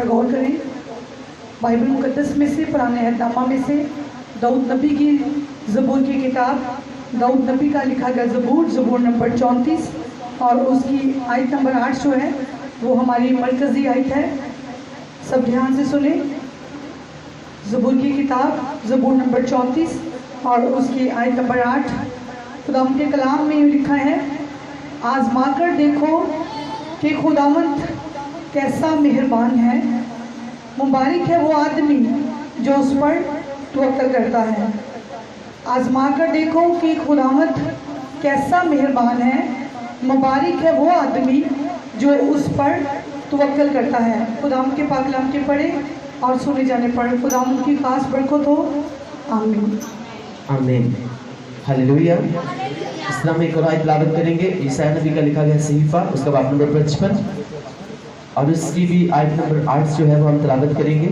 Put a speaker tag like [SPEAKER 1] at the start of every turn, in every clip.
[SPEAKER 1] गौर करें बाइबल मुकद्दस में से, पुराने अहदनामा में से दाऊद नबी की ज़बूर की किताब, दाऊद नबी का लिखा गया ज़बूर नंबर 34 और उसकी आयत नंबर 8 जो है वो हमारी मरकज़ी आयत है। सब ध्यान से सुने। ज़बूर की किताब ज़बूर नंबर 34 और उसकी आयत नंबर 8। खुदा के कलाम में लिखा है, आज़मा कर देखो कि खुदावंद कैसा मेहरबान है, मुबारक है वो आदमी जो उस पर तवक्कल करता है। आज़मा कर देखो कि खुदावंद कैसा मेहरबान है, मुबारक है वो आदमी जो उस पर तवक्कल करता है। खुदावंद के पाक कलाम के पढ़े और सुने जाने पर खुदावंद की खास बरकत हो। आमीन
[SPEAKER 2] आमीन। हालेलुया। इस्लाम में एक और आयत तिलावत करेंगे, ईसाया नबी का लिखा गया सहीफा, उसका बाब नंबर 55 और उसकी भी आयत नंबर 8 जो है वो हम तिलावत करेंगे।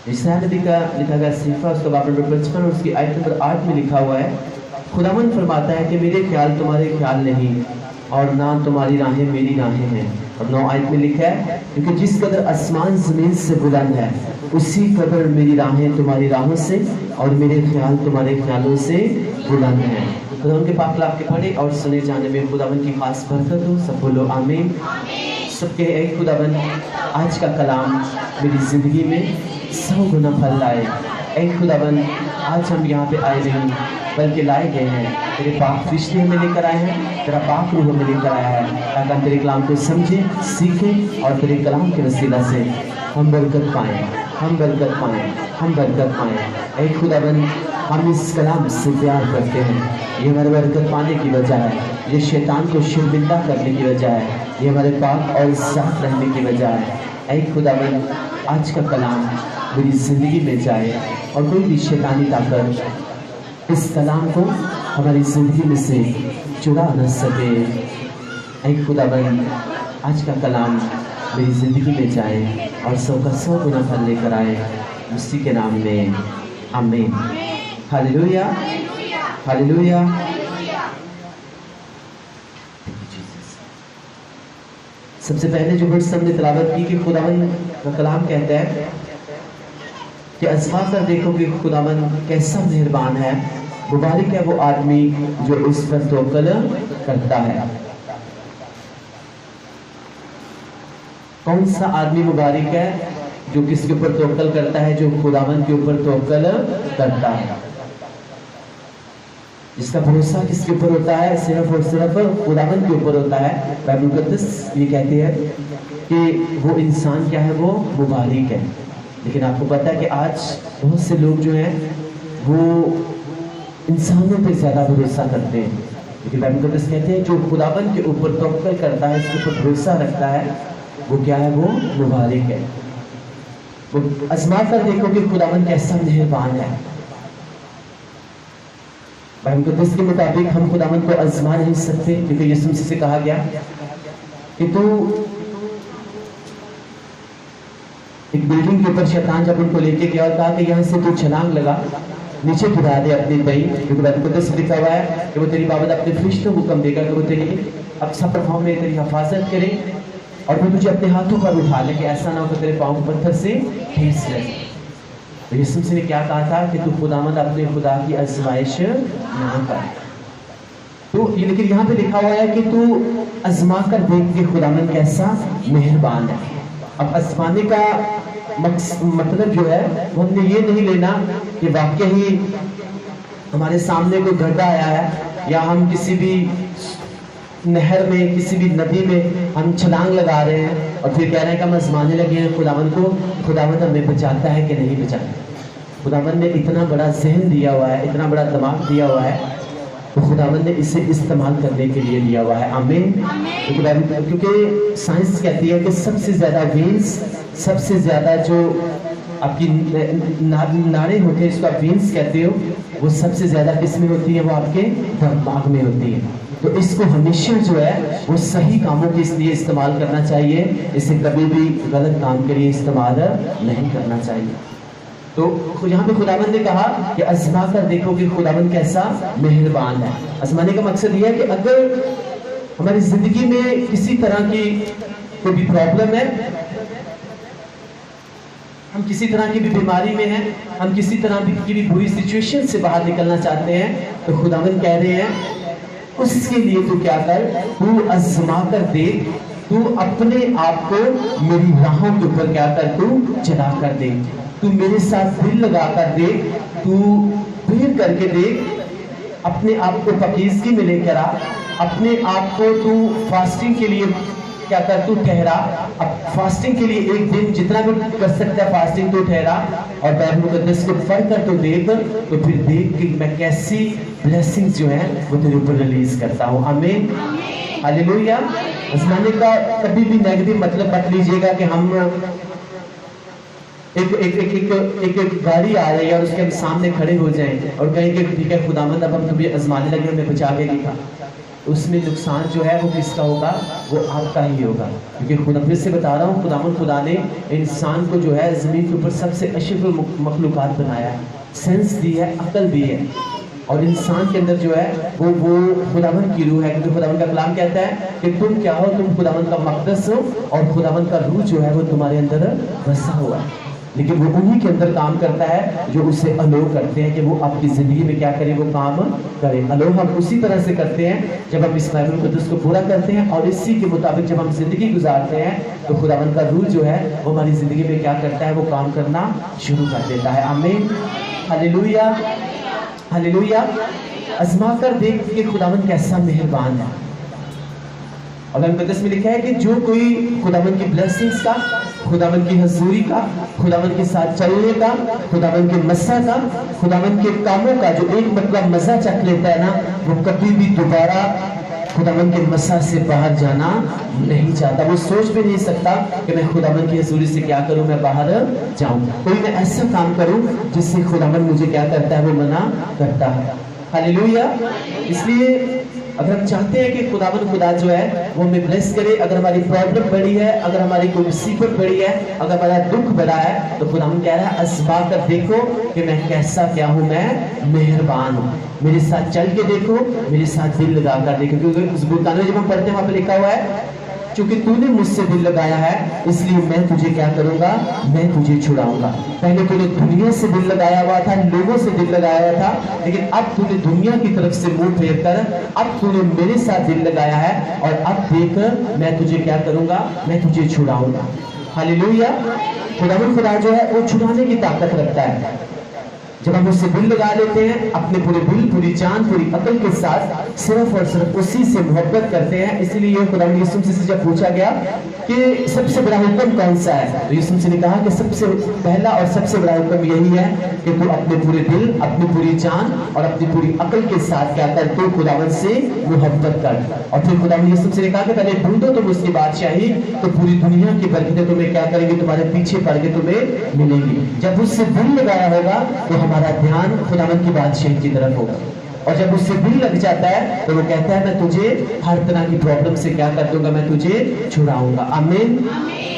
[SPEAKER 2] ईसाया नबी का लिखा गया सहीफा, उसका बाब नंबर 55 और उसकी आयत नंबर 8 में लिखा हुआ है, खुदावंद फरमाता है कि मेरे ख्याल तुम्हारे ख्याल नहीं और ना तुम्हारी राहें मेरी राहें हैं। और 9 आयत में लिखा है, क्योंकि जिस कदर आसमान ज़मीन से बुलंद है उसी कदर मेरी राहें तुम्हारी राहों से और मेरे ख्याल तुम्हारे ख्यालों से बुलंद हैं। खुदावंद के पाक कलाम के पढ़े और सुने जाने में खुदावंद की खास बरकत हो। सब बोलो आमीन। सबके ऐ खुदावंद आज का कलाम मेरी ज़िंदगी में 100 गुना फल लाए। ऐ खुदावंद आज हम यहाँ पे आए नहीं बल्कि लाए गए हैं, तेरे पाक फरिश्ते हमें लेकर आए हैं, तेरा पाक रूह हमें लेकर आया है ताकि हम तेरे कलाम को समझें, सीखें और तेरे कलाम के वसीला से हम बरकत पाएँ, हम बरकत पाएँ, हम बरकत पाएँ। ऐ खुदावंद हम इस कलाम से प्यार करते हैं, ये हमारे बरकत पाने की वजह है, ये शैतान को शर्मिंदा करने की वजह है, ये हमारे पाक और साफ रहने की वजह है। ऐ खुदावंद आज का कलाम मेरी ज़िंदगी में जाए और कोई भी शैतानी ताकत इस कलाम को हमारी ज़िंदगी में से चुरा न सके। ऐ खुदावंद आज का कलाम मेरी ज़िंदगी में जाए और 100 का 100 गुना फल लेकर आए, उसी के नाम में आमीन। Hallelujah, hallelujah. सबसे पहले जो वर्ड हमने तिलावत की कि खुदावंद का कलाम कहता है कि आज़मा कर देखो कि खुदावंद कैसा मेहरबान है, मुबारक है वो आदमी जो उस पर तवक्कुल करता है। कौन सा आदमी मुबारक है? जो किसके ऊपर तवक्कुल करता है? जो खुदावंद के ऊपर तवक्कुल करता है। इसका भरोसा किसके ऊपर होता है? सिर्फ और सिर्फ खुदावंद के ऊपर होता है। बाइबल मुकद्दस ये कहती है कि वो इंसान क्या है? वो मुबारक है। लेकिन आपको पता है कि आज बहुत से लोग जो हैं वो इंसानों पे ज़्यादा भरोसा करते हैं, लेकिन बाइबल मुकद्दस कहते हैं जो खुदावंद के ऊपर तवक्कुल करता है, इसके ऊपर भरोसा रखता है, वो क्या है? वो मुबारक है। वो आज़मा कर देखो कि खुदावंद कैसा मेहरबान है। बाइबल मुकद्दस के मुताबिक हम खुदावंद को आज़मा नहीं सकते, क्योंकि यीशु मसीह से कहा गया कि तू एक बिल्डिंग के ऊपर शैतान जब उनको लेके गया और कहा कि यहाँ से तू छलांग लगा, नीचे गिरा दे अपनी बही, क्योंकि बाइबल मुकद्दस लिखा हुआ है कि वो तेरी बाबत अपने फरिश्तों को हुक्म देगा कि वो तेरी अब सब पाँव में तेरी हिफाजत करें और वो तुझे अपने हाथों पर उठा ले कि ऐसा ना हो कि तेरे पाँव पत्थर से ठेस ले। तो यीशु मसीह ने क्या कहा था कि तू खुदावंद अपने खुदा की आजमाइश ना कर। तो ये लेकिन यहाँ पे लिखा हुआ है कि तू आज़मा कर देख के खुदावंद कैसा मेहरबान है। अब आज़माने का मतलब जो है वो हमने ये नहीं लेना कि वाकई ही हमारे सामने कोई गड्ढा आया है या हम किसी भी नहर में, किसी भी नदी में हम छलांग लगा रहे हैं और फिर कह रहे हैं कि हम आज़माने लगे हैं खुदावंद को, खुदावंद हमें बचाता है कि नहीं बचाता। खुदावंद ने इतना बड़ा ज़हन दिया हुआ है, इतना बड़ा दिमाग दिया हुआ है, तो खुदावंद ने इसे इस्तेमाल करने के लिए दिया हुआ है। आमीन। क्योंकि साइंस कहती है कि सबसे ज़्यादा वेन्स, सबसे ज़्यादा जो आपकी नाड़ें होती है, इसको आप वेन्स कहते हो, वो सबसे ज़्यादा किस में होती है? वो आपके दिमाग में होती है। तो इसको हमेशा जो है वो सही कामों के लिए इस्तेमाल करना चाहिए, इसे कभी भी गलत काम के लिए इस्तेमाल नहीं करना चाहिए। تو یہاں پہ خداوند نے کہا کہ آزما کر دیکھو کہ خداوند کیسا مہربان ہے۔ آزمانے کا مقصد یہ ہے کہ اگر ہماری زندگی میں کسی طرح کی کوئی بھی پرابلم ہے، ہم کسی طرح کی بھی بیماری میں ہیں، ہم کسی طرح کی بھی بری سچویشن سے باہر نکلنا چاہتے ہیں، تو خداوند کہہ رہے ہیں اس کے لیے تو کیا کر، تو آزما کر دیکھ، تو اپنے آپ کو میری راہوں کے اوپر کیا کر، تو چلا کر دے، تو میرے ساتھ دل لگا کر دیکھ، تو پھر کر کے دیکھ، اپنے آپ کو پاکیزگی میں لے کر آ، اپنے آپ کو تو فاسٹنگ کے لیے کیا کر، تو ٹھہرا، اب فاسٹنگ کے لیے ایک دن جتنا بھی کر سکتا ہے فاسٹنگ تو ٹھہرا، اور بائبل مقدس کو پڑھ کر تو دیکھ، تو پھر دیکھ کہ میں کیسی بلیسنگز جو ہیں وہ تیرے اوپر ریلیز کرتا ہوں۔ آمین، ہاللیلویہ۔ آزمانے کا کبھی بھی نیگیٹو مطلب مت لیجیے گا کہ ہم ایک گاڑی آ رہی ہے اور اس کے ہم سامنے کھڑے ہو جائیں اور کہیں کہ ٹھیک ہے خداوند اب ہم تمہیں آزمانے لگے، ہمیں بچا کے دکھا، اس میں نقصان جو ہے وہ کس کا ہوگا، وہ آپ کا ہی ہوگا، کیونکہ خدا پھر سے بتا رہا ہوں خداوند خدا نے انسان کو جو ہے زمین کے اوپر سب سے اشرف المخلوقات بنایا ہے، سینس دی ہے، عقل دی ہے، اور انسان کے اندر جو ہے وہ خداوند کی روح ہے، کیونکہ خداوند کا کلام کہتا ہے کہ تم کیا ہو، تم خداوند کا مقدس ہو، اور خداوند کا روح جو ہے وہ تمہارے اندر بسا ہوا ہے، لیکن وہ انہی کے اندر کام کرتا ہے جو اسے الو کرتے ہیں کہ وہ آپ کی زندگی میں کیا کرے، وہ کام کرے۔ الو ہم اسی طرح سے کرتے ہیں جب ہم اس بائبل مقدس کو پورا کرتے ہیں، اور اسی کے مطابق جب ہم زندگی گزارتے ہیں تو خداوند کا روح جو ہے وہ ہماری زندگی میں کیا کرتا ہے، وہ کام کرنا شروع کر دیتا ہے۔ آمین، ہاللیلویہ، ہاللیلویہ۔ آزما کر دیکھ کہ خداوند کیسا مہربان ہے، اور مقدس میں لکھا ہے کہ جو کوئی خداوند کی بلیسنگز کا، خداوند کی حضوری کا، خداوند کے ساتھ چلنے کا، خداوند کے مسا کا، خداوند کے کاموں کا جو ایک مطلب مزہ چکھ لیتا ہے نا، وہ کبھی بھی دوبارہ خداوند کے مسا سے باہر جانا نہیں چاہتا، وہ سوچ بھی نہیں سکتا کہ میں خداوند کی حضوری سے کیا کروں، میں باہر جاؤں، کوئی میں ایسا کام کروں جس سے خداوند مجھے کیا کرتا ہے، وہ منع کرتا ہے۔ ہاللیلویہ۔ اس لیے اگر ہم چاہتے ہیں کہ خداوند خدا جو ہے وہ ہمیں بلیس کرے، اگر ہماری پرابلم بڑی ہے، اگر ہماری کوئی مصیبت بڑی ہے، اگر ہمارا دکھ بڑا ہے، تو خداوند کہہ رہا ہے آزما کر دیکھو کہ میں کیسا کیا ہوں، میں مہربان ہوں، میرے ساتھ چل کے دیکھو، میرے ساتھ دل لگا کر دیکھو، کیونکہ زبور میں جب ہم پڑھتے ہیں وہاں پہ لکھا ہوا ہے چونکہ تو نے مجھ سے دل لگایا ہے اس لیے میں تجھے کیا کروں گا، میں تجھے چھڑاؤں گا۔ پہلے تو نے دنیا سے دل لگایا ہوا تھا، لوگوں سے دل لگایا ہوا تھا، لیکن اب تو نے دنیا کی طرف سے منہ پھیر کر اب تو نے میرے ساتھ دل لگایا ہے، اور اب دیکھ میں تجھے کیا کروں گا، میں تجھے چھڑاؤں گا۔ ہاللیلویہ۔ خداوند خدا جو ہے وہ چھڑانے کی طاقت رکھتا ہے، جب ہم اس سے دل لگا لیتے ہیں اپنے پورے دل، پوری جان، پوری عقل کے ساتھ صرف اور صرف اسی سے محبت کرتے ہیں۔ اسی لیے خداوند یسوع سے جب پوچھا گیا کہ سب سے بڑا حکم کون سا ہے، تو یسوع نے کہا کہ سب سے پہلا اور سب سے بڑا حکم یہی ہے کہ تو اپنے پورے دل، اپنی پوری جان اور اپنی پوری عقل کے ساتھ کیا کر، تو خداوند سے محبت کر۔ اور پھر خداوند یسوع نے کہا کہ پہلے ڈھونڈو تم اس کی بادشاہی، تو پوری دنیا کی برکتیں تمہیں کیا کریں گی، تمہارے پیچھے پڑ کے تمہیں ملیں گی۔ جب اس سے دل لگایا ہوگا تو ہمارا دھیان خداوند کی بادشاہی کی طرف ہوگا، اور جب اس سے دل لگ جاتا ہے تو وہ کہتا ہے میں تجھے ہر طرح کی پرابلم سے کیا کر دوں گا، میں تجھے چھڑاؤں گا۔ آمین،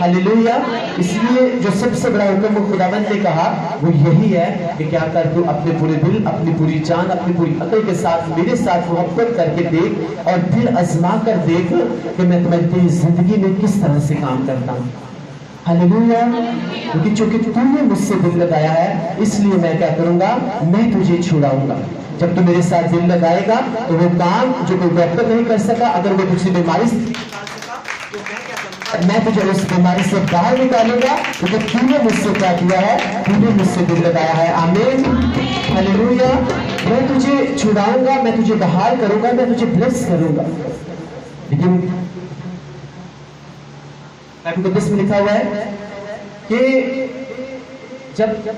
[SPEAKER 2] ہاللیلویہ۔ اس لیے جو سب سے بڑا حکم وہ خداوند نے کہا وہ یہی ہے کہ کیا کر، تو اپنے پورے دل، اپنی پوری جان، اپنی پوری عقل کے ساتھ میرے ساتھ محبت کر کے دیکھ، اور پھر آزما کر دیکھ کہ میں تمہاری زندگی میں کس طرح سے کام کرتا ہوں۔ ہاللیلویہ۔ کیونکہ چونکہ تو نے مجھ سے دل لگایا ہے اس لیے میں کیا کروں گا، میں تجھے چھڑاؤں گا۔ جب تو میرے ساتھ دل لگائے گا تو وہ کام جو کوئی ڈاکٹر نہیں کر سکا، اگر وہ کسی بیماری سے میں تجھے اس بیماری سے باہر نکالوں گا، کیونکہ تو نے مجھ سے کیا کیا ہے، تو نے مجھ سے دل لگایا ہے۔ آمین، ہاللیلویہ۔ میں تجھے چھڑاؤں گا، میں تجھے بحال کروں گا، میں تجھے بلیس کروں گا۔ لیکن مقدس میں لکھا ہوا ہے کہ جب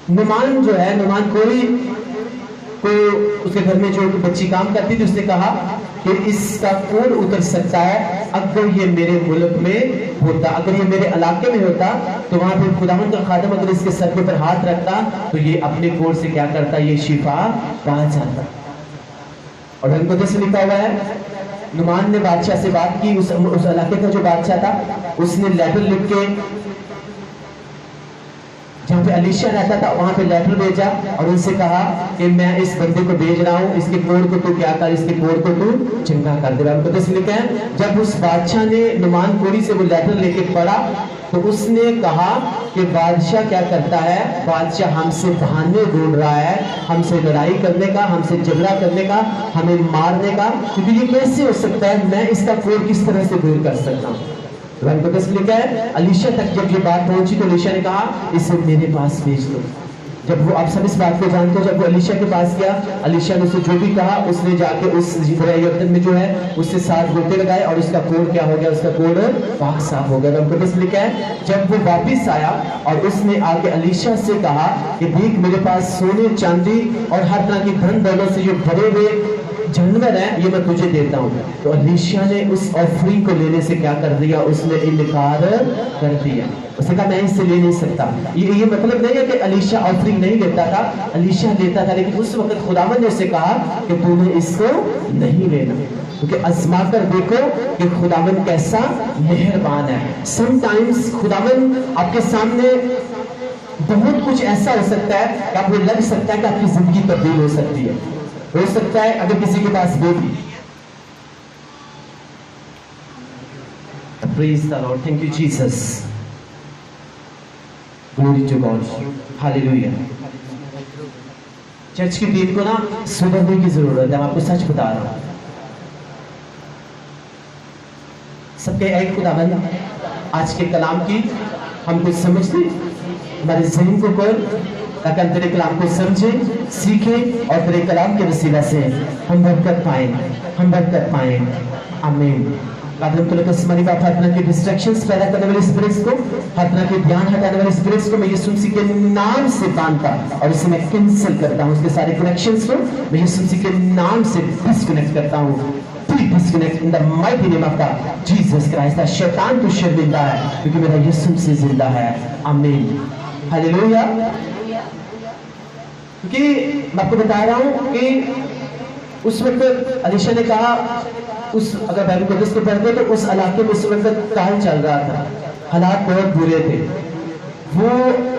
[SPEAKER 2] نعمان جو ہے، نعمان کوئی اس کے گھر میں جو بچی کام کرتی تھی، اس نے کہا کہ اس کا کون اتر سکتا ہے، اگر یہ میرے ملک میں ہوتا، اگر یہ میرے علاقے میں ہوتا تو وہاں پہ خداوند کا خادم اگر اس کے سر کے اوپر ہاتھ رکھتا تو یہ اپنے کوڑ سے کیا کرتا، یہ شفا پا جاتا۔ اور مقدس میں لکھا ہوا ہے نعمان نے بادشاہ سے بات کی، اس علاقے کا جو بادشاہ تھا اس نے لیٹر لکھ کے जहाँ पे अलीशा रहता था वहां पे लेटर भेजा और उनसे कहा कि मैं इस बंदे को भेज रहा हूँ, इसके कोढ़ को तू क्या कर, इसके कोढ़ को तू चंगा कर दे। मुकद्दस लिखा है जब उस बादशाह ने नुमान कोढ़ी से वो लेटर लेके पढ़ा तो उसने कहा कि बादशाह क्या करता है, बादशाह हमसे बहाने ढूंढ रहा है, हमसे लड़ाई करने का, हमसे झगड़ा करने का, हमें मारने का, क्योंकि ये कैसे हो सकता है, मैं इसका कोढ़ किस तरह से दूर कर सकता हूँ। लिखा है अलीशा तक जब ये बात पहुंची तो अलीशा ने कहा इसे मेरे पास भेज दो। जब वो, आप सब इस बात को जानते हो, जब वो अलीशा के पास गया, अलीशा ने उसे जो भी कहा, उसने जाके उस यरदन में जो है उससे 7 गोते लगाए और उसका कोढ़ क्या हो गया, उसका कोढ़ पाक साफ हो गया। हमको बस लिखा है जब वो वापिस आया और उसने आके अलीशा से कहा कि देख मेरे पास सोने चांदी और हर तरह की धन दौलत से जो भरे हुए जानवर है ये मैं तुझे देता हूँ। तो अलीशा ने उस ऑफरिंग को लेने से क्या कर दिया, उसने इनकार कर दिया। उसने कहा मैं इससे ले नहीं सकता। ये मतलब नहीं है कि अलीशा ऑफरिंग नहीं लेता था, अलीशा लेता था, लेकिन उस वक्त खुदावंद ने उसे कहा कि तूने इसको नहीं लेना, क्योंकि आजमा कर देखो कि खुदावंद कैसा मेहरबान है। समटाइम्स खुदावंद आपके सामने बहुत कुछ ऐसा हो सकता है कि आपको लग सकता है कि आपकी जिंदगी तब्दील हो सकती है। हो सकता है अगर किसी के पास बेटी, Praise the Lord, thank you Jesus, glory to God, hallelujah। Church की टीम को ना सुधरने की जरूरत है, मैं आपको सच बता रहा हूं। सबके एक खुदाबंद आज के कलाम की हम कुछ समझते, हमारे ज़हन को खोल ताकि हम तेरे कलाम को समझे, सीखे और तेरे कलाम के वसीला से हम बरकत पाएं, हम बरकत पाएं। आमीन। प्रार्थना के डिस्ट्रैक्शंस पैदा करने वाले स्पिरिट्स को, हर तरह के ध्यान हटाने वाले स्पिरिट्स को मैं यीशु मसीह के नाम से बांधता और इसे मैं कैंसिल करता हूँ। उसके सारे कनेक्शंस को मैं यीशु मसीह के नाम से डिस्कनेक्ट करता हूँ। Disconnect in the mighty name of God Jesus Christ। शैतान तो शर्मिंदा है क्योंकि मेरा यीशु मसीह जिंदा है। आमीन, हालेलुया। क्योंकि मैं आपको बता रहा हूँ कि उस वक्त अलीशा ने कहा, उस अगर बाइबल को जिसको पढ़ते तो उस इलाके में उस वक्त काल चल रहा था, हालात बहुत बुरे थे। वो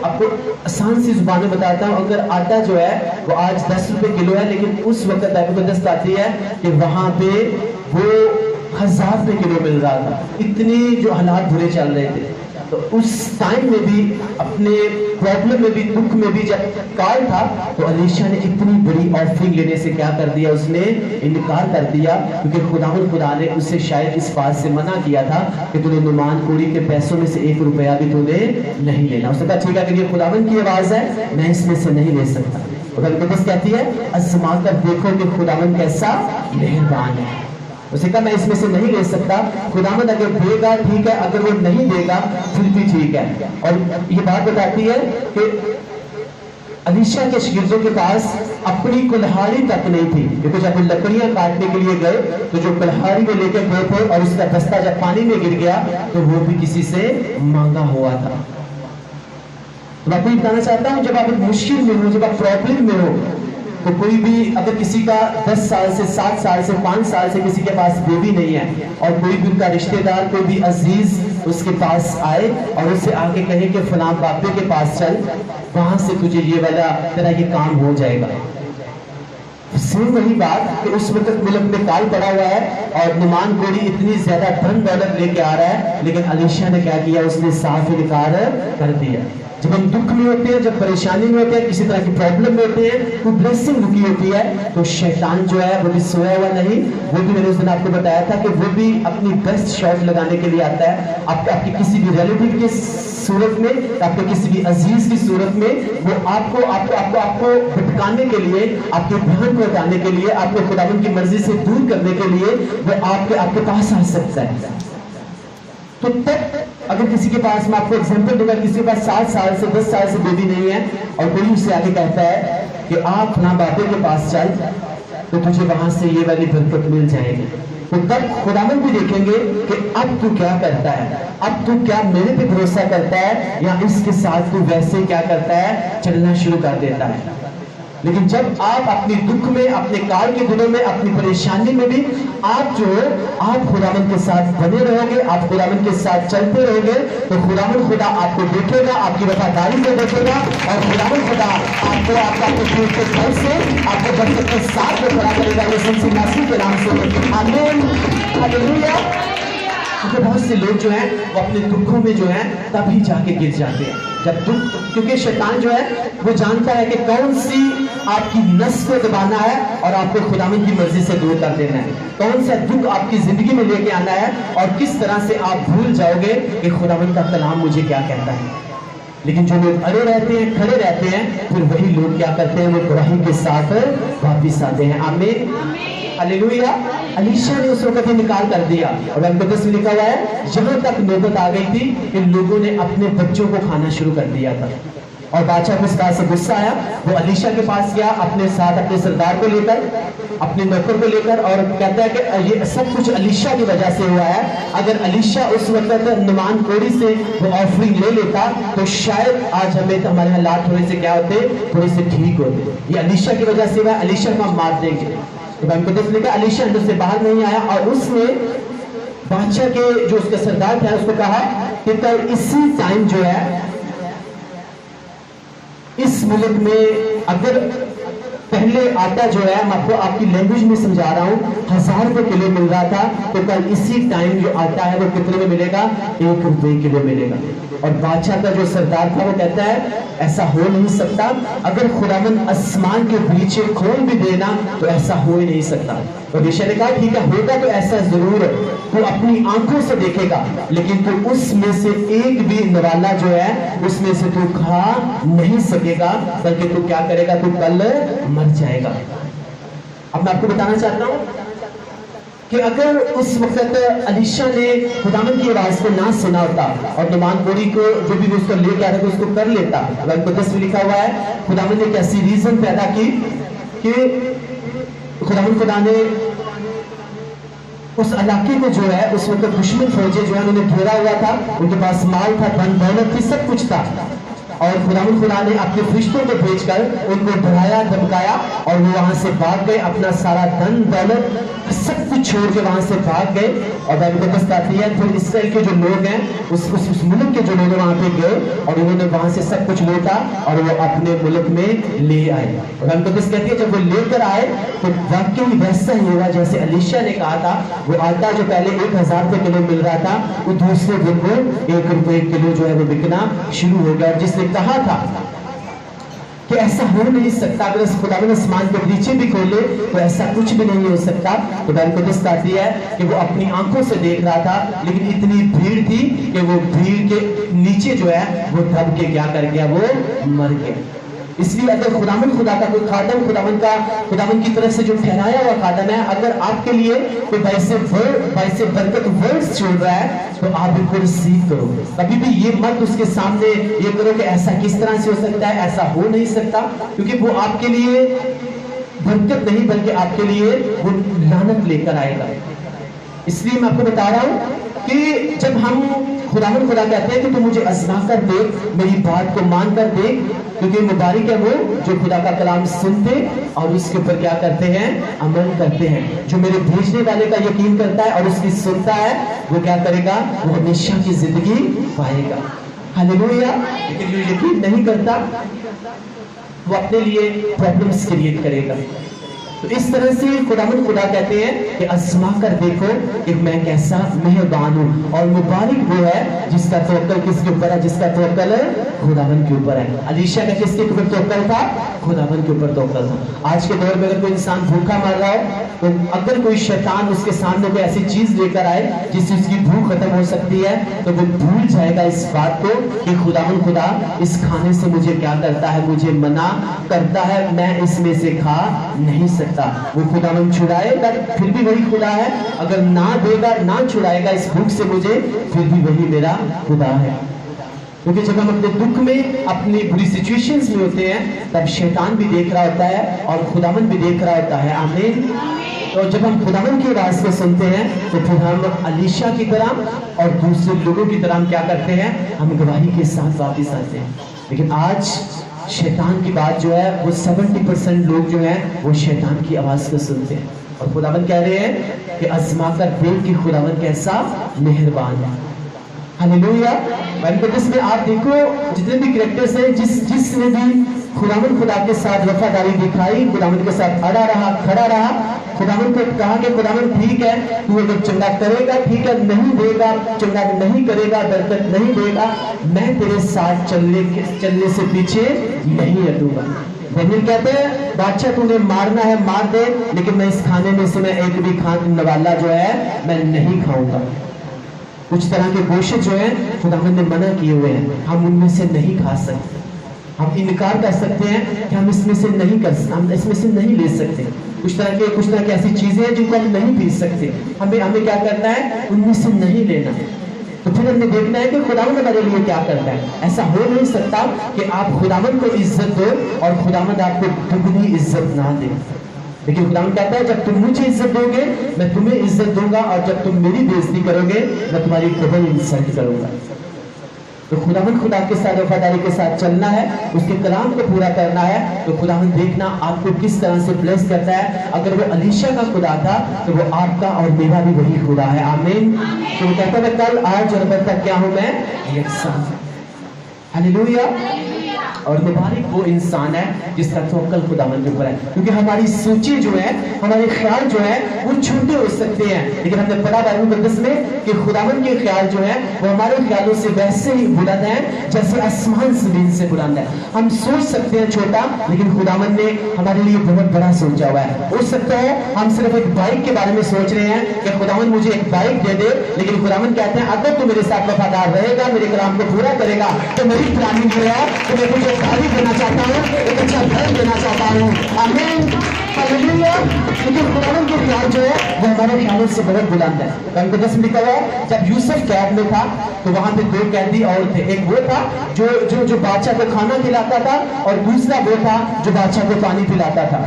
[SPEAKER 2] आपको आसान सी जुबान में बताता हूँ, अगर आटा जो है वो आज 10 रुपए किलो है, लेकिन उस वक्त बाइबल को दस्त आती है कि वहां पे वो 1000 रुपए किलो मिल रहा था। इतनी जो हालात बुरे चल रहे थे, तो उस टाइम में भी, अपने प्रॉब्लम में भी, दुख में भी जब काल था, तो अलीशा ने इतनी बड़ी ऑफरिंग लेने से क्या कर दिया, उसने इनकार कर दिया, क्योंकि खुदा ने उससे शायद इस बात से मना किया था कि तूने नुमान कोढ़ी के पैसों में से 1 रुपया भी तूने नहीं लेना। उसने कहा ठीक है, अगर ये खुदावंद की आवाज है मैं इसमें से नहीं ले सकता। खुदावंद कहती है आजमा कर देखो कि खुदावंद कैसा मेहरबान है। उसे कहा मैं इसमें से नहीं ले सकता, खुदावंद अगर देगा ठीक है, अगर वो नहीं देगा फिर भी ठीक है। और ये बात बताती है कि अलीशा के शागिर्दों के पास अपनी कुल्हाड़ी तक नहीं थी, क्योंकि जब वो लकड़ियां काटने के लिए गए तो जो कुल्हाड़ी में लेकर गए थे और उसका दस्ता जब पानी में गिर गया तो वो भी किसी से मांगा हुआ था। तो मैं आपको बताना चाहता हूं, जब आप एक मुश्किल में हो, जब आप प्रॉब्लम में हो, तो कोई भी अगर किसी का 10 साल से 7 साल से 5 साल से किसी के पास बेबी नहीं है और कोई भी उनका रिश्तेदार, कोई भी अजीज उसके पास आए और उससे आके कहे कि फलां बापे के पास चल, वहां से तुझे ये वाला तेरा ये काम हो जाएगा। सेम वही बात कि उस वक्त मुल्क में काल पड़ा हुआ है और नुमान कोढ़ी इतनी ज्यादा धन दौलत लेके आ रहा है, लेकिन अलीशा ने क्या किया, उसने साफ इनकार कर दिया। जब हम दुख में होते हैं, जब परेशानी में होते हैं, किसी तरह की प्रॉब्लम में होते हैं, कोई ब्लेसिंग रुकी होती है, तो शैतान जो है वो भी सोया हुआ नहीं, वो भी मैंने उस दिन आपको बताया था कि वो भी अपनी बेस्ट शॉट लगाने के लिए आता है। आपके किसी भी रिलेटिव के सूरत में, आपके किसी भी अजीज की सूरत में, वो आपको आपको आपको आपको भटकाने के लिए, आपके ध्यान को हटाने के लिए, आपको खुदावंद की मर्जी से दूर करने के लिए वो आपके पास आ सकता है। तो तब अगर किसी के पास, मैं आपको एग्जांपल दूंगा, किसी के पास 7 साल से 10 साल से बेबी नहीं है और कोई उससे आगे कहता है कि आप फलां बापे के पास चल तो तुझे वहां से ये वाली बरकत मिल जाएगी, तो तब खुदावंद भी देखेंगे कि अब तू क्या करता है, अब तू क्या मेरे पे भरोसा करता है या इसके साथ तू वैसे क्या करता है, चलना शुरू कर देता है। لیکن جب آپ اپنی دکھ میں، اپنے کال کے دنوں میں، اپنی پریشانی میں بھی آپ خداوند کے ساتھ بنے رہو گے، آپ خداوند کے ساتھ چلتے رہو گے، تو خداوند خدا آپ کو دیکھے گا، آپ کی وفاداری کو دیکھے گا، اور خداوند خدا آپ کو آپ کے گھر سے آپ کو برکت کے ساتھ میں کھڑا کرے گا، یسوع مسیح کے نام سے آمین، ہاللویا۔ کیونکہ بہت سے لوگ جو ہیں وہ اپنے دکھوں میں جو ہیں تبھی جا کے گر جاتے ہیں جب دکھ، کیونکہ شیطان جو ہے وہ جانتا ہے کہ کون سی آپ کی نس کو دبانا ہے اور آپ کو خداوند کی مرضی سے دور کر دینا ہے، کون سا دکھ آپ کی زندگی میں لے کے آنا ہے، اور کس طرح سے آپ بھول جاؤ گے کہ خداوند کا کلام مجھے کیا کہتا ہے۔ لیکن جو لوگ اڑے رہتے ہیں، کھڑے رہتے ہیں، پھر وہی لوگ کیا کرتے ہیں، وہ گواہی کے ساتھ واپس آتے ہیں، آمین، ہاللویا۔ الیشا نے اس وقت ہی نکال کر دیا، اور مقدس میں لکھا ہوا ہے یہاں تک نوبت آ گئی تھی کہ لوگوں نے اپنے بچوں کو کھانا شروع کر دیا تھا، اور بادشاہ کو اس بات سے غصہ آیا، وہ الیشا کے پاس گیا اپنے ساتھ اپنے سردار کو لے کر، اپنے نوکر کو لے کر، اور کہتا ہے کہ یہ سب کچھ الیشا کی وجہ سے ہوا ہے، اگر الیشا اس وقت نعمان کوڑی سے وہ آفرنگ لے لیتا تو شاید آج ہمیں ہمارے حالات تھوڑے سے کیا ہوتے، تھوڑے سے ٹھیک ہوتے، یہ الیشا کی وجہ سے ہوا، الیشا کو ہم مار دیں گے۔ تو مقدس نے کہا الیشا اندر سے باہر نہیں آیا، اور اس نے بادشاہ کے جو اس کا سردار تھا اس کو کہا کہ کل اسی ٹائم جو ہے اس ملک میں اگر پہلے آٹا جو ہے میں آپ کی لینگویج میں سمجھا رہا ہوں 1000 روپے کلو مل رہا تھا، تو کل اسی ٹائم جو آٹا ہے وہ کتنے میں ملے گا، 1 روپے کلو ملے گا۔ اور بادشاہ کا جو سردار تھا وہ کہتا ہے ایسا ہو نہیں سکتا، اگر خداوند آسمان کے بریچے کھول بھی دینا تو ایسا ہو ہی نہیں سکتا۔ اور الیشا نے کہا ٹھیک ہے، ہوگا تو ایسا ضرور ہے، تو اپنی آنکھوں سے دیکھے گا، لیکن تو اس میں سے ایک بھی نوالا جو ہے اس میں سے تو کھا نہیں سکے گا، بلکہ تو کیا کرے گا، تو کل مر جائے گا۔ اب میں آپ کو بتانا چاہتا ہوں کہ اگر اس وقت الیشا نے خداوند کی آواز کو نہ سنا ہوتا اور نعمان کوڑی کو جو بھی اس کو لے کے آ رہا تھا اس کو کر لیتا، مقدس میں لکھا ہوا ہے خداوند نے ایک ایسی ریزن پیدا کی کہ خداوند خدا نے اس علاقے کو جو ہے اس وقت دشمن فوجیں جو ہے انہوں نے گھیرا ہوا تھا، ان کے پاس مال تھا، دھن دولت تھی، سب کچھ تھا، اور خداوند خدا نے اپنے فرشتوں کو بھیج کر ان کو ڈرایا دھمکایا، اور وہ وہاں سے بھاگ گئے، اپنا سارا دھن دولت سب کچھ چھوڑ کے وہاں سے بھاگ گئے۔ اور بائبل بتاتی ہے پھر اسرائیل کے جو لوگ ہیں اس ملک کے جو لوگ وہاں پہ گئے اور انہوں نے وہاں سے سب کچھ لوٹا اور وہ اپنے ملک میں لے آئے۔ اور بائبل کہتی ہے جب وہ لے کر آئے تو واقعی ویسا ہی ہوا جیسے الیشا نے کہا تھا، وہ آٹا جو پہلے 1000 روپے کلو مل رہا تھا وہ دوسرے دن کو 1 روپے کلو جو ہے وہ بکنا شروع ہو گیا۔ اور جس نے کہا تھا کہ ایسا ہو نہیں سکتا، اگر خداوند آسمان کے بریچے بھی کھولے تو ایسا کچھ بھی نہیں ہو سکتا، تو بائبل قدس آتی ہے کہ وہ اپنی آنکھوں سے دیکھ رہا تھا، لیکن اتنی بھیڑ تھی کہ وہ بھیڑ کے نیچے جو ہے وہ دب کے کیا کر گیا، وہ مر گیا۔ اس لیے اگر خداوند خدا کا کوئی خادم خداوند کی طرف سے جو ٹھہرایا ہوا خادم ہے، اگر آپ کے لیے کوئی باعث برکت ورڈز چھوڑ رہا ہے تو آپ ان کو ریسیو کرو، کبھی بھی یہ مت اس کے سامنے یہ کرو کہ ایسا کس طرح سے ہو سکتا ہے، ایسا ہو نہیں سکتا، کیونکہ وہ آپ کے لیے برکت نہیں بلکہ آپ کے لیے وہ لعنت لے کر آئے گا۔ اس لیے میں آپ کو بتا رہا ہوں کہ جب ہم خداوند خدا کہتے ہیں کہ تو مجھے آزما کر دیکھ، میری بات کو مان کر دیکھ، کیونکہ مبارک ہے وہ جو خدا کا کلام سنتے اور اس کے اوپر کیا کرتے ہیں، عمل کرتے ہیں۔ جو میرے بھیجنے والے کا یقین کرتا ہے اور اس کی سنتا ہے وہ کیا کرے گا، وہ ہمیشہ کی زندگی پائے گا، ہاللویا۔ لیکن جو یقین نہیں کرتا وہ اپنے لیے پرابلمس کریٹ کرے گا۔ تو اس طرح سے خداوند خدا کہتے ہیں کہ آزما کر دیکھو کہ میں کیسا مہربان ہوں، اور مبارک وہ ہے جس کا توکل کس کے اوپر ہے، جس کا توکل خداوند کے اوپر ہے۔ الیشا کا کس کے اوپر توکل تھا، خداوند کے اوپر توکل تھا۔ آج کے دور میں اگر کوئی انسان بھوکا مر رہا ہو تو اگر کوئی شیطان اس کے سامنے کوئی ایسی چیز لے کر آئے جس سے اس کی بھوک ختم ہو سکتی ہے تو وہ بھول جائے گا اس بات کو کہ خداوند خدا اس کھانے سے مجھے کیا کرتا ہے، مجھے منع کرتا ہے، میں اس میں سے کھا نہیں سکتا۔ وہ خداوند چھڑائے گا پھر بھی وہی خدا ہے، اگر نہ دے گا نہ چھڑائے گا اس بھوک سے مجھے پھر بھی وہی میرا خدا ہے۔ کیونکہ جب ہم اپنے دکھ میں اپنی بری سچویشنز میں ہوتے ہیں تب شیطان بھی دیکھ رہا ہوتا ہے اور خداوند بھی دیکھ رہا ہوتا ہے، آمین۔ تو جب ہم خداوند کی آواز کو سنتے ہیں تو پھر ہم الیشا کی طرح اور دوسرے لوگوں کی طرح ہم کیا کرتے ہیں، ہم گواہی کے ساتھ واپس آتے ہیں۔ لیکن آج शैतान की बात जो है वो 70% लोग जो है वो शैतान की आवाज को सुनते हैं। और खुदावंद कह रहे हैं कि आजमा कर देख कि खुदावंद कैसा मेहरबान है। हालेलुया। इसमें आप देखो जितने भी कैरेक्टर्स हैं, जिसने भी खुदावंद खुदा के साथ वफादारी दिखाई, खुदावंद के साथ खड़ा रहा, खुदावंद को कहा कि खुदावंद ठीक है, तू अगर चंगा करेगा ठीक है, नहीं देगा चंगा नहीं करेगा, बरकत नहीं देगा, मैं तेरे साथ चलने से पीछे नहीं हटूंगा। दानियल कहते हैं बादशाह तूने मारना है मार दे, लेकिन मैं इस खाने में से मैं एक भी नवाला जो है मैं नहीं खाऊंगा। कुछ तरह के गोश्त जो है खुदावंद ने मना किए हुए हैं, हम उनमें से नहीं खा सकते। हम इनकार कर सकते हैं कि हम इसमें से नहीं ले सकते। कुछ तरह की ऐसी चीजें हैं जिनको हम नहीं पी सकते, हमें क्या करना है, उनमें से नहीं लेना। तो फिर हमने देखना है कि खुदावंद हमारे लिए क्या करता है। ऐसा हो नहीं सकता कि आप खुदावंद को इज्जत दो और खुदावंद आपको दुगनी इज्जत ना दे। लेकिन खुदावंद कहता है जब तुम मुझे इज्जत दोगे मैं तुम्हें इज्जत दूंगा, और जब तुम मेरी बेइज्जती करोगे मैं तुम्हारी डबल इंसल्ट करूंगा। तो खुदावंद खुदा के साथ वफादारी के साथ चलना है, उसके कलाम को पूरा करना है। तो खुदावंद देखना आपको किस तरह से ब्लेस करता है। अगर वो अलीशा का खुदा था तो वो आपका और मेरा भी वही खुदा है। आमीन। तो वो कहता है कल आज और अब तक क्या हूं मैं, यकसा। हालेलुया। और मुबारक वो इंसान है जिसका तवक्कुल खुदावंद के ऊपर है, क्योंकि हमारी सोचें जो है, हमारे ख्याल जो है वो छोटे हो सकते हैं, लेकिन हमने पढ़ा बाइबल मुकद्दस में कि खुदावंद के ख्याल जो है वो हमारे ख्यालों से वैसे ही बुलंद है जैसे आसमान जमीन से बुलंद है। हम सोच सकते हैं छोटा, लेकिन खुदावंद ने हमारे लिए बहुत बड़ा सोचा हुआ है। हो सकता है हम सिर्फ एक बाइक के बारे में सोच रहे हैं कि खुदावंद मुझे एक बाइक दे दे, लेकिन खुदावंद कहते हैं अगर तू मेरे साथ वफादार रहेगा, मेरे कलाम को पूरा करेगा, तो मेरी प्लानिंग जो है तो मैं तुझे गाड़ी देना चाहता हूँ, एक अच्छा घर देना चाहता हूँ। आमीन। हालेलुया। लेकिन खुदावंद के ख्याल जो है वो हमारे ख्यालों से बहुत बुलंद है। मुकद्दस में लिखा हुआ है जब यूसुफ कैद में था तो वहां पे दो कैदी और थे, एक वो था जो बादशाह को खाना खिलाता था, और दूसरा वो था जो बादशाह को पानी पिलाता था।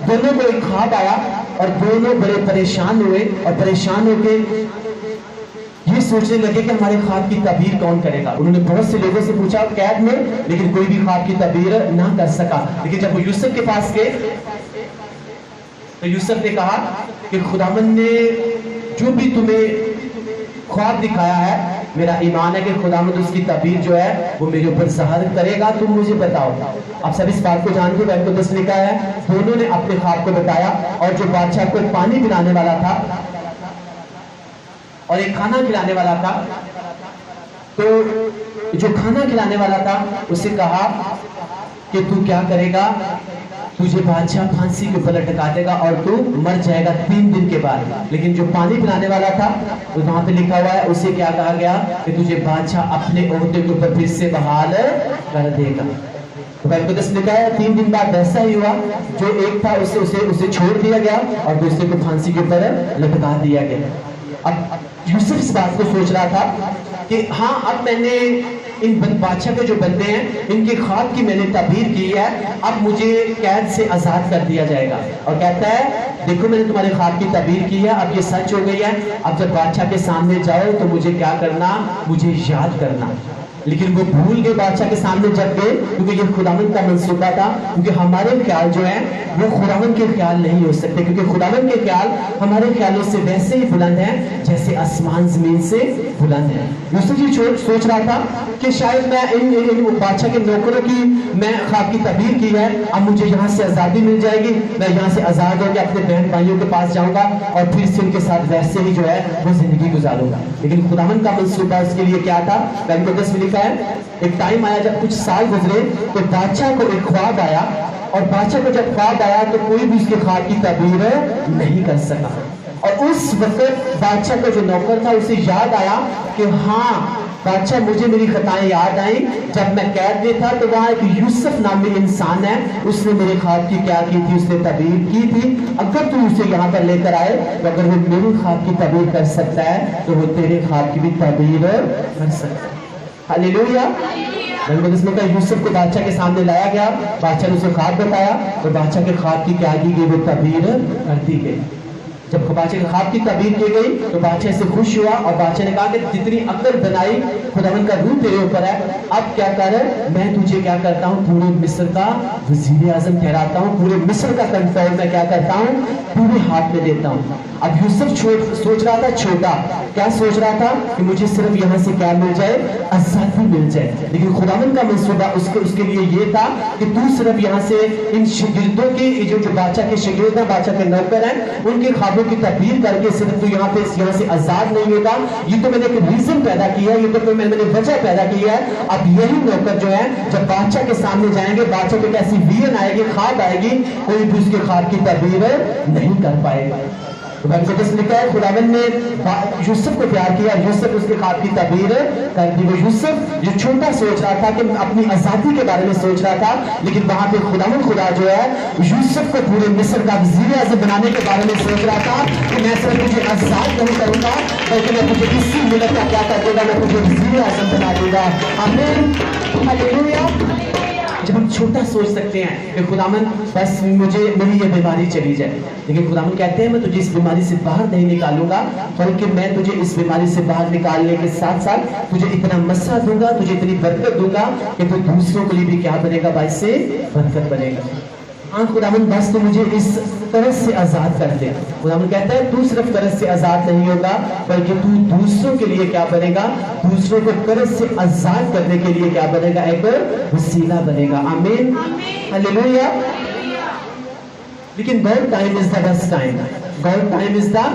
[SPEAKER 2] दोनों को एक ख्वाब आया और दोनों बड़े परेशान हुए, और परेशान होकर ये सोचने लगे कि हमारे ख्वाब की ताबीर कौन करेगा। उन्होंने बहुत से लोगों से पूछा कैद में, लेकिन कोई भी ख्वाब की ताबीर ना कर सका। लेकिन जब वो यूसुफ के पास गए तो यूसुफ ने कहा कि खुदावंद ने जो भी तुम्हें ख्वाब दिखाया है, मेरा ईमान है कि खुदावंद उसकी ताबीर जो है वो मेरे ऊपर ज़ाहिर करेगा, तुम मुझे बताओ। आप सब इस बात को जानते हो, बाइबल मुकद्दस लिखा है दोनों ने अपने ख्वाब को बताया, और जो बादशाह को पानी पिलाने वाला था और एक खाना खिलाने वाला था, तो जो खाना खिलाने वाला था उसे कहा कि तू क्या करेगा, तुझे बादशाह फांसी के ऊपर लटका देगा और तू मर जाएगा 3 दिन के बाद। लेकिन जो पानी पिलाने वाला था तो वहां पे लिखा हुआ है उसे क्या कहा गया कि तुझे बादशाह अपने ओहदे के ऊपर फिर से बहाल कर देगा। तो बाइबल मुकद्दस लिखा है 3 दिन बाद वैसा ही हुआ, जो एक था उसे छोड़ दिया गया और दूसरे को फांसी के ऊपर लटका दिया गया। अब यूसुफ इस बात को सोच रहा था कि हाँ, अब मैंने इन बादशाह के जो बंदे हैं इनके ख्वाब की मैंने ताबीर की है, अब मुझे कैद से आजाद कर दिया जाएगा। और कहता है देखो मैंने तुम्हारे ख्वाब की ताबीर की है, अब ये सच हो गई है, अब जब बादशाह के सामने जाओ तो मुझे क्या करना, मुझे याद करना। लेकिन वो भूल गए बादशाह के सामने जब गए, क्योंकि ये खुदावंद का मंसूबा था, क्योंकि हमारे ख्याल जो है वो खुदावंद के ख्याल नहीं हो सकते, क्योंकि खुदावंद के ख्याल हमारे ख्यालों से वैसे ही बुलंद हैं जैसे आसमान जमीन से बुलंद है। यूसुफ जी सोच रहा था कि शायद मैं इन बादशाह के नौकरों की मैं ख्वाब की ताबीर की है, अब मुझे यहाँ से आज़ादी मिल जाएगी, मैं यहाँ से आज़ाद होकर अपने बहन भाइयों के पास जाऊंगा और फिर से उनके साथ वैसे ही जो है वो जिंदगी गुजारूंगा। लेकिन खुदावंद का मंसूबा उसके लिए क्या था, बाइबल मुकद्दस में लिखा है एक टाइम आया जब कुछ साल गुजरे तो बादशाह को एक ख्वाब आया, और बादशाह को जब ख्वाब आया तो कोई भी उसके ख्वाब की ताबीर नहीं कर सका। और उस वक्त बादशाह का जो नौकर था उसे याद आया कि हाँ बादशाह, मुझे मेरी खताएं याद आई, जब मैं कैद में था तो वहां एक यूसुफ नामी इंसान है, उसने मेरे ख्वाब की क्या की थी, उसने ताबीर की थी। अगर तू उसे यहाँ पर लेकर आए तो अगर वो मेरे ख्वाब की ताबीर कर सकता है तो वो तेरे ख्वाब की भी ताबीर कर सकता है। हालेलुया। इसमें का यूसुफ को बादशाह के सामने लाया गया, बादशाह ने उसे ख्वाब बताया, तो बादशाह के ख्वाब की क्या की गई, वो ताबीर कर दी गई। जब बादशाह के ख्वाब की ताबीर की गई तो बादशाह से खुश हुआ और बादशाह ने कहा कि जितनी अक्ल बनाई खुदावन का रूह तेरे ऊपर है, अब क्या कर, मैं तुझे क्या करता हूँ, पूरे मिस्र का वजीर आजम ठहराता हूँ, पूरे मिस्र का कंट्रोल मैं क्या करता हूँ, पूरे हाथ में देता हूँ। अब यूसुफ सोच रहा था छोटा, क्या सोच रहा था कि मुझे सिर्फ यहाँ से क्या मिल जाए, आजादी मिल जाए, लेकिन खुदावन का मंसूबा उसके लिए ये था कि तू सिर्फ यहाँ से इन शागिर्दों के जो बादशाह के शागिर्द हैं, बादशाह के नौकर हैं, उनके ख्वाबों की तकदीर करके सिर्फ तू यहाँ से आजाद नहीं होगा। ये तो मैंने एक रीजन पैदा किया है, ये तो मैंने वजह पैदा की है। अब यही नौकर जो है जब बादशाह के सामने जाएंगे, बादशाह को कैसी विजन आएगी, ख्वाब आएगी, कोई भी उसके ख्वाब की तकदीर नहीं कर पाएगा। लिखा है खुदावन ने यूसुफ को प्यार किया, यूसुफ उसके ख्वाब की तबीर कर दी। वो यूसुफ जो छोटा सोच रहा था कि अपनी आजादी के बारे में सोच रहा था, लेकिन वहां पे खुदा जो है यूसुफ को पूरे मिस्र का वजीर आज़म बनाने के बारे में सोच रहा था कि मैं सिर्फ तुझे आजाद नहीं करूंगा, बल्कि मैं तुझे इसी मुल्क का क्या कर दूंगा, मैं तुझे वजीर आज़म बना दूंगा। आमीन, हालेलुया। जब हम छोटा सोच सकते हैं कि खुदावन बस मेरी ये बीमारी चली जाए, लेकिन खुदावन कहते हैं मैं तुझे इस बीमारी से बाहर नहीं निकालूंगा, बल्कि मैं तुझे इस बीमारी से बाहर निकालने के साथ साथ तुझे इतना मस्सा दूंगा, तुझे इतनी बरकत दूंगा कि तू दूसरों के लिए भी क्या बनेगा, बाइस से बरकत बनेगा। हाँ खुदावन बस तो मुझे इस तरह से आजाद कर दे। खुदावन कहता है तू सिर्फ कर्ज से आजाद नहीं होगा, बल्कि तू दूसरों के लिए क्या बनेगा, दूसरों को कर्ज से आजाद करने के लिए क्या बनेगा, एक वसीला बनेगा। आमीन, हालेलुया। लेकिन God time is the best time, God time is the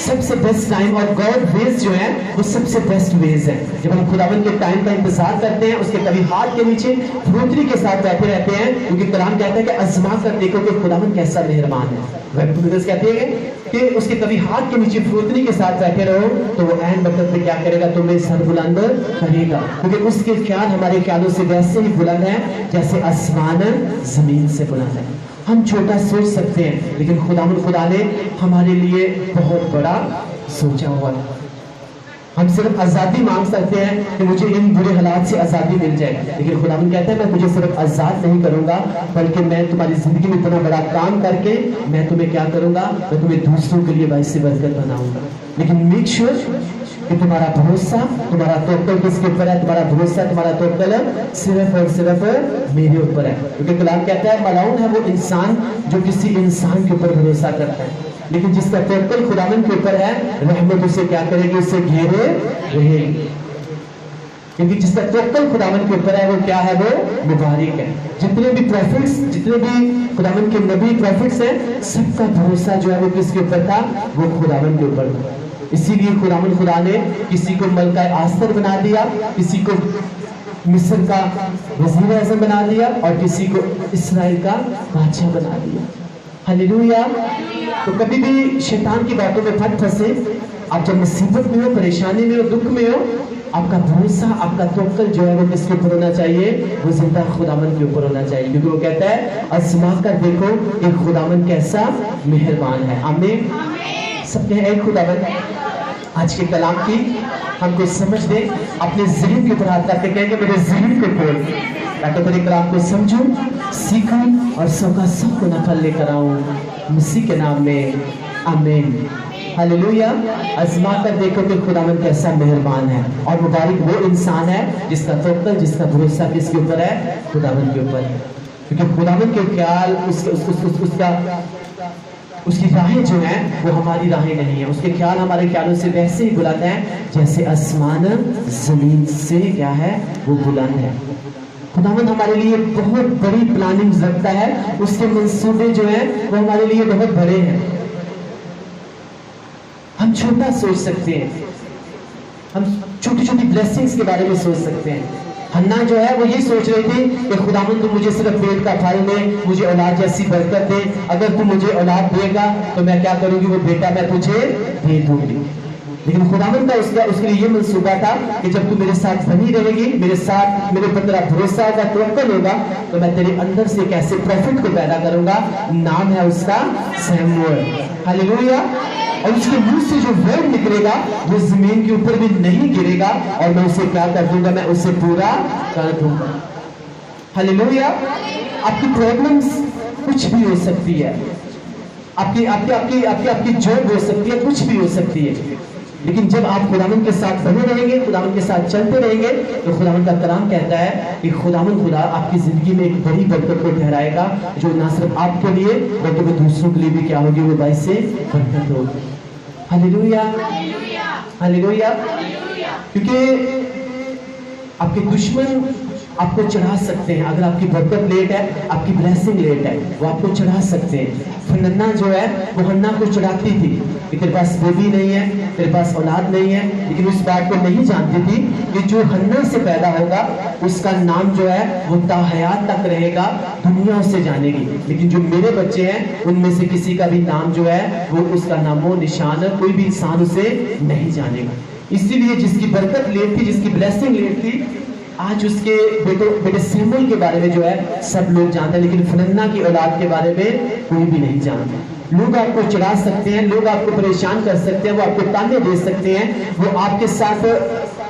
[SPEAKER 2] सबसे बेस्ट टाइम, और गॉड वेज जो है वो सबसे बेस्ट वेज है। जब हम खुदावन के टाइम का इंतजार करते हैं, उसके कभी हाथ के नीचे फरोतरी के साथ बैठे रहते हैं, क्योंकि कलाम कहता है कि आजमा कर देखो कि खुदावन कैसा मेहरबान है। कहते हैं कि उसके कभी हाथ के नीचे फरोतरी के साथ बैठे रहो तो वो ऐन वक्त पे क्या करेगा, तुम्हें सर बुलंद करेगा, क्योंकि उसके ख्याल हमारे ख्यालों से वैसे ही बुलंद है जैसे आसमान जमीन से बुलंद है। हम छोटा सोच सकते हैं, लेकिन खुदा ने हमारे लिए बहुत बड़ा सोचा हुआ है। हम सिर्फ आजादी मांग सकते हैं कि मुझे इन बुरे हालात से आजादी मिल जाए, लेकिन खुदा कहता है मैं तुझे सिर्फ आजाद नहीं करूंगा, बल्कि मैं तुम्हारी जिंदगी में इतना बड़ा काम करके मैं तुम्हें क्या करूंगा, मैं तुम्हें दूसरों के लिए बाइस से बरकत बनाऊंगा। लेकिन मेक श्योर कि तुम्हारा भरोसा, तुम्हारा तवक्कुल किसके ऊपर है, तुम्हारा भरोसा, तुम्हारा तवक्कुल सिर्फ और सिर्फ मेरे ऊपर है। क्योंकि कलाम कहता है मलाउन है वो इंसान जो किसी इंसान के ऊपर भरोसा करता है, लेकिन जिसका तवक्कुल खुदावन के ऊपर है, रहमत उसे क्या करेगी, उसे घेरे रहेगी। क्योंकि जिसका तवक्कुल खुदावन के ऊपर है वो क्या है, वो मुबारक है। जितने भी प्रॉफिट्स, जितने भी खुदावन के नबी प्रॉफिट्स हैं, सबका भरोसा जो है वो किसके ऊपर था, वो खुदावन के ऊपर था। इसीलिए खुदा ने किसी को मलका आस्तर बना दिया, किसी को मिस्र का वजीर आज़म बना दिया, और किसी को इस्राएल का बादशाह बना दिया। हालेलुया। तो कभी भी शैतान की बातों में मत फंसे। आप जब मुसीबत में हो, परेशानी में हो, दुख में हो, आपका भरोसा, आपका तवक्कुल जो है वो किसके ऊपर होना चाहिए, वो जिंदा खुदावन के ऊपर होना चाहिए, क्योंकि वो कहता है आजमा कर देखो कि खुदावन कैसा मेहरबान है। आमीन। सबके एक खुदावन आज के कलाम की हमको समझ दे, अपने ज़हन के ऊपर हाथ रख के कहेंगे मेरे ज़हन को खोल, ताकि तेरे कलाम को समझूं, सीखूं और सबका सबको नफल लेकर आऊं, मसीह के नाम में। आमीन, हालेलुया। आजमा कर देखो कि खुदावन कैसा मेहरबान है, और मुबारक वो इंसान है जिसका तवक्कुल, जिसका भरोसा किसके ऊपर है, खुदावन के ऊपर है। क्योंकि खुदावन के ख्याल उसकी राहें जो हैं वो हमारी राहें नहीं है, उसके ख्याल हमारे ख्यालों से वैसे ही बुलंद हैं जैसे आसमान जमीन से क्या है, वो बुलंद है। खुदावंद हमारे लिए बहुत बड़ी प्लानिंग रखता है, उसके मंसूबे जो हैं वो हमारे लिए बहुत बड़े हैं। हम छोटा सोच सकते हैं, हम छोटी छोटी ब्लेसिंग्स के बारे में सोच सकते हैं। हन्ना जो है वो ये सोच रही थी कि खुदावंद तू मुझे सिर्फ पेट का फल दे, मुझे औलाद जैसी बरकत दे, अगर तू मुझे औलाद देगा तो मैं क्या करूंगी, वो बेटा मैं तुझे दे दूंगी। लेकिन खुदावंद का उसके लिए ये मंसूबा था कि जब तू मेरे साथ बनी रहेगी, मेरे साथ मेरे पर तेरा भरोसा होगा, तवक्कुल होगा, तो मैं तेरे अंदर से एक ऐसे प्रॉफिट को पैदा करूंगा, नाम है उसका सैमुअल। हालेलुया। और उसके मुंह से जो वर्ड निकलेगा वो जमीन के ऊपर भी नहीं गिरेगा, और मैं उसे क्या कर दूंगा, मैं उसे पूरा कर दूंगा। हालेलुया। आपकी प्रॉब्लम्स कुछ भी हो सकती है, आपकी जॉब हो सकती है, कुछ भी हो सकती है, लेकिन जब आप खुदावंद के साथ बने रहेंगे, खुदावंद के साथ चलते रहेंगे, तो खुदावंद का कलाम कहता है कि खुदावंद खुदा आपकी जिंदगी में एक बड़ी बरकत को ठहराएगा, जो ना सिर्फ आपके लिए बल्कि वो दूसरों के लिए भी क्या होगी, वो बाइस से बरकत होगी। Hallelujah, hallelujah. क्योंकि आपके दुश्मन आपको चढ़ा सकते हैं, अगर आपकी बरकत लेट है, आपकी ब्लेसिंग लेट है, वो आपको चढ़ा सकते हैं। फनन्ना जो है वो हन्ना को चढ़ाती थी कि तेरे पास बेबी नहीं है, तेरे पास औलाद नहीं है, लेकिन उस बात को नहीं जानती थी कि जो हन्ना से पैदा होगा उसका नाम जो है वो ताहयात तक रहेगा, दुनिया उससे जानेगी, लेकिन जो मेरे बच्चे हैं उनमें से किसी का भी नाम जो है वो उसका नामो निशान, कोई भी इंसान उसे नहीं जानेगा। इसीलिए जिसकी बरकत लेट थी, जिसकी ब्लेसिंग लेट थी, आज उसके बेटे सैमुअल के बारे में जो है सब लोग जानते हैं, लेकिन फनन्ना की औलाद के बारे में कोई भी नहीं जानता। लोग आपको चढ़ा सकते हैं, लोग आपको परेशान कर सकते हैं, वो आपको ताने दे सकते हैं, वो आपके साथ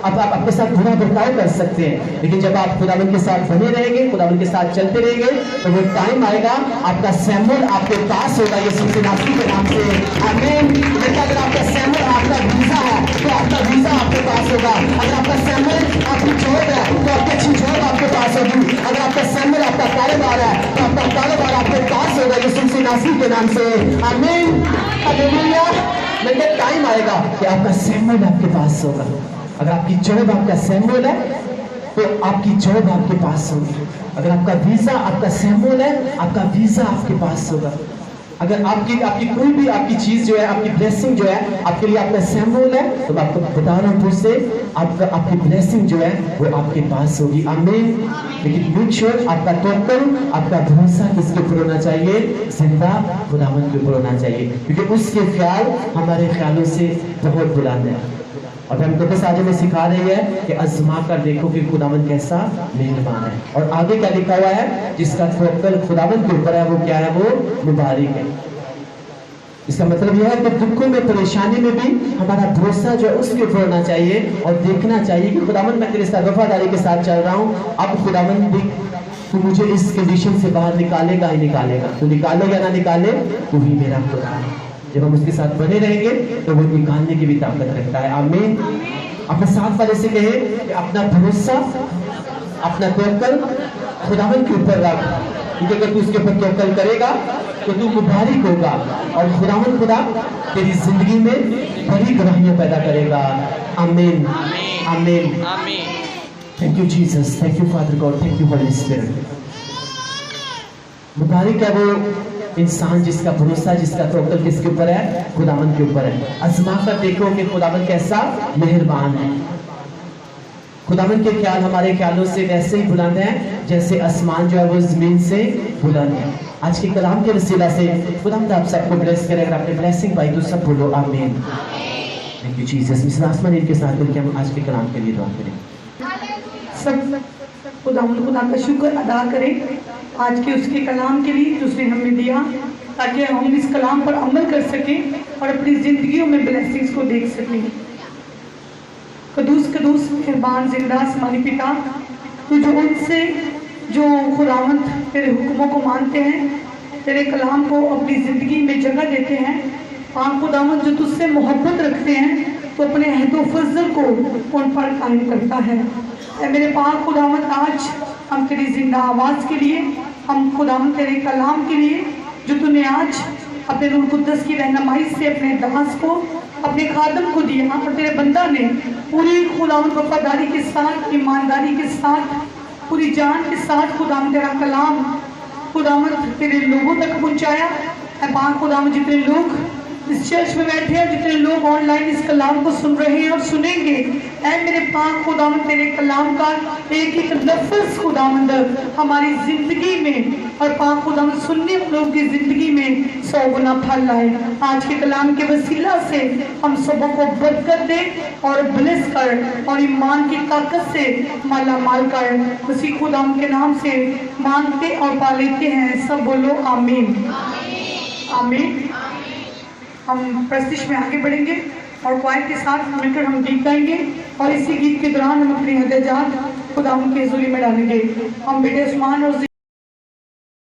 [SPEAKER 2] आपके साथ बुरा बर्ताव कर सकते हैं, लेकिन जब आप खुदावंद के साथ बने रहेंगे, खुदावंद के साथ चलते रहेंगे, तो वो टाइम आएगा आपका सैमुअल आपके पास होगा, यीशु मसीह के नाम से, आमीन। अगर आपका सैमुअल आपका वीजा है तो आपका वीजा आपके पास होगा, अगर आपका सैमुअल आपकी जॉब है तो आपकी अच्छी जॉब आपके पास होगी, अगर आपका सैमुअल आपका कारोबार है तो आपका कारोबार आपके पास होगा, यीशु मसीह के नाम से, आमीन, हालेलुया। लेकिन टाइम आएगा कि आपका सैमुअल आपके पास होगा। अगर आपकी जॉब आपका सैमुअल है तो आपकी जॉब आपके पास होगी, अगर आपका वीजा आपका सैमुअल है, आपका वीजा आपके पास होगा, अगर आपकी कोई भी आपकी चीज जो है, आपकी ब्लेसिंग जो है आपके लिए आपका सैमुअल है, तो मैं आपको बता रहा हूँ से आपकी ब्लेसिंग जो है वो आपके पास होगी, आमीन। लेकिन मेक श्योर आपका तवक्कुल, आपका भरोसा किसके ऊपर होना चाहिए, जिंदा खुदावंद के ऊपर होना चाहिए, क्योंकि उसके ख्याल हमारे ख्यालों से बहुत बुलंद है। और हम तो आज हमें सिखा रही है कि आजमा कर देखो कि खुदावंद कैसा मेहरबान है। और आगे क्या लिखा हुआ है, जिसका तवक्कुल खुदावंद के ऊपर है वो क्या है, वो मुबारक है। इसका मतलब यह है कि दुखों में, परेशानी में भी हमारा भरोसा जो है उसके ऊपर होना चाहिए और देखना चाहिए कि खुदावंद मैं तेरे साथ वफादारी के साथ चल रहा हूँ, अब खुदावंद तू मुझे इस कंडीशन से बाहर निकालेगा ही निकालेगा, तू निकाले या ना निकाले तू ही मेरा खुदा है। जब हम उसके साथ बने रहेंगे तो वो निकालने की भी ताकत रखता है, आमीन। अपने साथ वाले से कहे कि अपना भरोसा, अपना तवक्कुल खुदावंद के ऊपर रख, क्योंकि अगर तू उसके ऊपर तवक्कुल करेगा तो तू मुबारक होगा और खुदावंद खुदा तेरी जिंदगी में बड़ी गवाहियां पैदा करेगा, आमीन, आमीन। Thank you Jesus, thank you father God, thank you holy spirit. मुबारक है वो इंसान जिसका भरोसा, जिसका तवक्कुल किसके ऊपर है, खुदावंद के ऊपर है। आजमा कर देखो कि खुदावंद कैसा मेहरबान है। खुदावंद के ख्याल हमारे ख्यालों से वैसे ही बुलंद हैं जैसे आसमान जो है वो जमीन से बुलंद है। आज के कलाम के वसीला से खुदावंद आप सबको ब्लेस करे। अगर आपने ब्लेसिंग पाई तो सब बोलो आमीन। Thank you Jesus. मिस्टर आसमान इनके साथ मिलकर हम आज के कलाम के लिए दुआ करें।
[SPEAKER 1] सब खुदावंद खुदा का शुक्र अदा करें आज के उसके कलाम के लिए जो उसने हमें दिया, ताकि हम इस कलाम पर अमल कर सकें और अपनी जिंदगियों में ब्लेसिंग्स को देख सकें। कदूस कदूस मेहरबान जिंदा आसमानी पिता, तू जो उनसे जो खुदावंद तेरे हुक्मों को मानते हैं, तेरे कलाम को अपनी ज़िंदगी में जगह देते हैं, पाक खुदावंद जो तुझसे मोहब्बत रखते हैं तो अपने अहद व फजल को उन पर कायम करता है। ऐ मेरे पाक खुदावंद, आज हम तेरी जिंदा आवाज़ के लिए, हम खुदावंद तेरे कलाम के लिए जो तूने आज अपने रूह कुद्दस की रहनुमाई से अपने दास को, अपने खादम को दिया और तेरे बंदा ने पूरी खुदावंद वफादारी के साथ, ईमानदारी के साथ, पूरी जान के साथ खुदावंद तेरा कलाम खुदावंद तेरे लोगों तक पहुंचाया। ऐ पाक खुदावंद, जितने लोग इस चर्च में बैठे हैं, जितने लोग ऑनलाइन इस कलाम को सुन रहे हैं और सुनेंगे, ऐ मेरे पाक खुदावंद तेरे कलाम का एक एक लफ्ज़ खुदावंद हमारी ज़िंदगी में और पाक खुदावंद सुनने लोगों की ज़िंदगी में 100 गुना फल लाए। आज के कलाम के वसीला से हम सबों को बरकत दे और ब्लेस कर और ईमान की ताकत से माला माल कर। उसी खुदावंद के नाम से मांगते और पा लेते हैं, सब बोलो आमीन, आमीन। हम प्रस्तिश में आगे बढ़ेंगे और क्वायर के साथ मिलकर हम गीत गाएंगे और इसी गीत के दौरान हम अपनी हदजात खुदावंद की हुज़ूरी में डालेंगे। हम बेटे उस्मान और